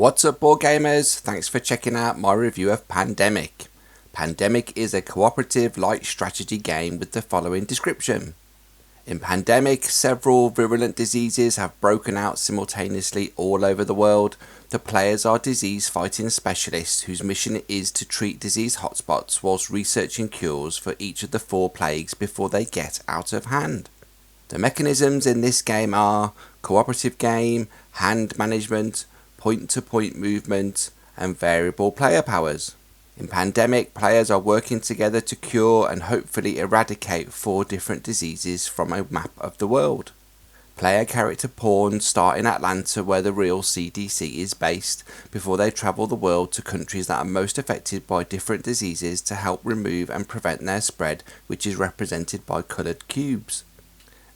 What's up, board gamers? Thanks for checking out my review of Pandemic. Pandemic is a cooperative light strategy game with the following description. In Pandemic, several virulent diseases have broken out simultaneously all over the world. The players are disease-fighting specialists whose mission is to treat disease hotspots whilst researching cures for each of the 4 plagues before they get out of hand. The mechanisms in this game are cooperative game, hand management, point-to-point movement, and variable player powers. In Pandemic, players are working together to cure and hopefully eradicate 4 different diseases from a map of the world. Player character pawns start in Atlanta, where the real CDC is based, before they travel the world to countries that are most affected by different diseases to help remove and prevent their spread, which is represented by coloured cubes.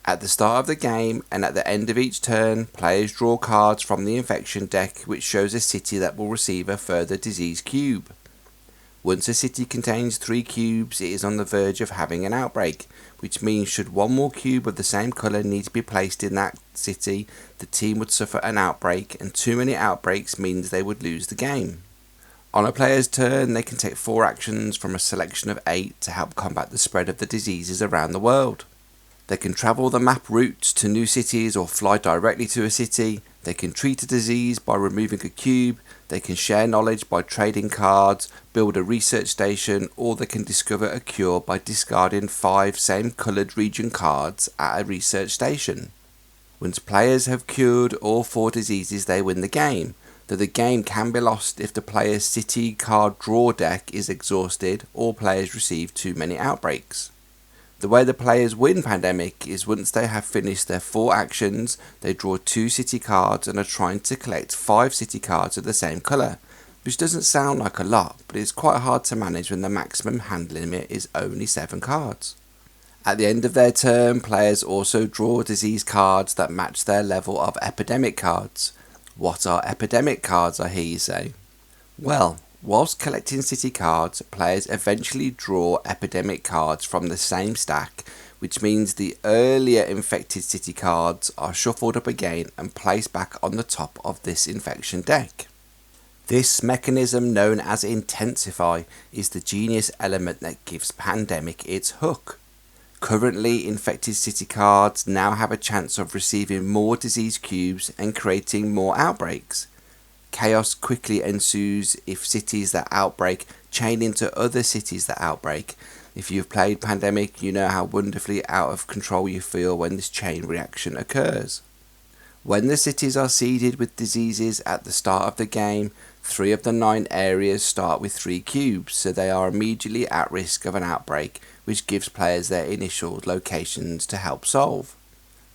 At the start of the game and at the end of each turn, players draw cards from the infection deck which shows a city that will receive a further disease cube. Once a city contains 3 cubes, it is on the verge of having an outbreak, which means should one more cube of the same colour need to be placed in that city, the team would suffer an outbreak, and too many outbreaks means they would lose the game. On a player's turn, they can take 4 actions from a selection of 8 to help combat the spread of the diseases around the world. They can travel the map routes to new cities or fly directly to a city. They can treat a disease by removing a cube. They can share knowledge by trading cards, build a research station, or they can discover a cure by discarding 5 same coloured region cards at a research station. Once players have cured all 4 diseases, they win the game, though the game can be lost if the player's city card draw deck is exhausted or players receive too many outbreaks. The way the players win Pandemic is once they have finished their 4 actions, they draw 2 city cards and are trying to collect 5 city cards of the same colour, which doesn't sound like a lot, but it's quite hard to manage when the maximum hand limit is only 7 cards. At the end of their turn, players also draw disease cards that match their level of Epidemic cards. What are Epidemic cards, I hear you say? Well, whilst collecting city cards, players eventually draw Epidemic cards from the same stack, which means the earlier infected city cards are shuffled up again and placed back on the top of this infection deck. This mechanism, known as intensify, is the genius element that gives Pandemic its hook. Currently, infected city cards now have a chance of receiving more disease cubes and creating more outbreaks. Chaos quickly ensues if cities that outbreak chain into other cities that outbreak. If you've played Pandemic, you know how wonderfully out of control you feel when this chain reaction occurs. When the cities are seeded with diseases at the start of the game, 3 of the 9 areas start with 3 cubes, so they are immediately at risk of an outbreak, which gives players their initial locations to help solve.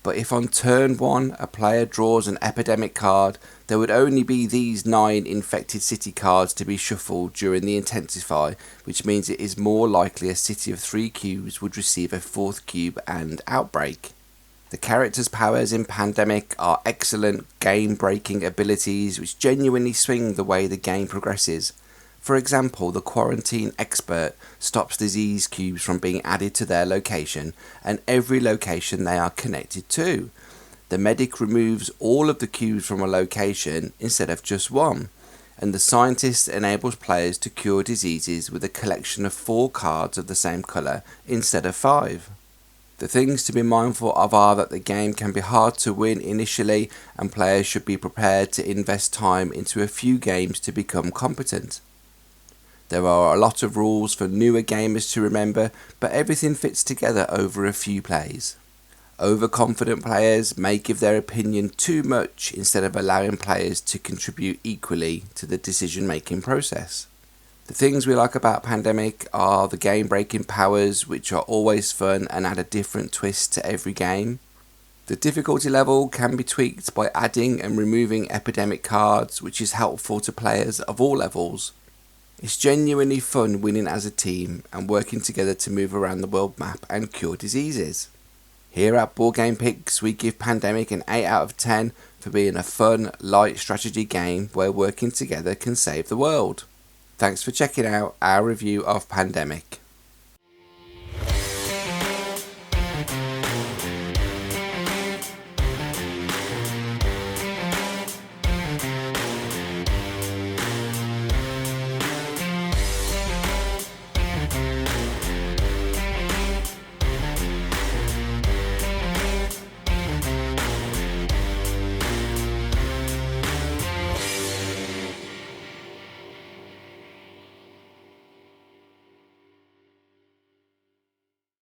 But if on turn 1 a player draws an Epidemic card, there would only be these 9 infected city cards to be shuffled during the intensify, which means it is more likely a city of 3 cubes would receive a 4th cube and outbreak. The characters' powers in Pandemic are excellent game-breaking abilities which genuinely swing the way the game progresses. For example, the Quarantine Expert stops disease cubes from being added to their location and every location they are connected to. The Medic removes all of the cubes from a location instead of just one, and the Scientist enables players to cure diseases with a collection of 4 cards of the same colour instead of 5. The things to be mindful of are that the game can be hard to win initially and players should be prepared to invest time into a few games to become competent. There are a lot of rules for newer gamers to remember, but everything fits together over a few plays. Overconfident players may give their opinion too much instead of allowing players to contribute equally to the decision-making process. The things we like about Pandemic are the game-breaking powers, which are always fun and add a different twist to every game. The difficulty level can be tweaked by adding and removing Epidemic cards, which is helpful to players of all levels. It's genuinely fun winning as a team and working together to move around the world map and cure diseases. Here at Board Game Picks, we give Pandemic an 8 out of 10 for being a fun, light strategy game where working together can save the world. Thanks for checking out our review of Pandemic.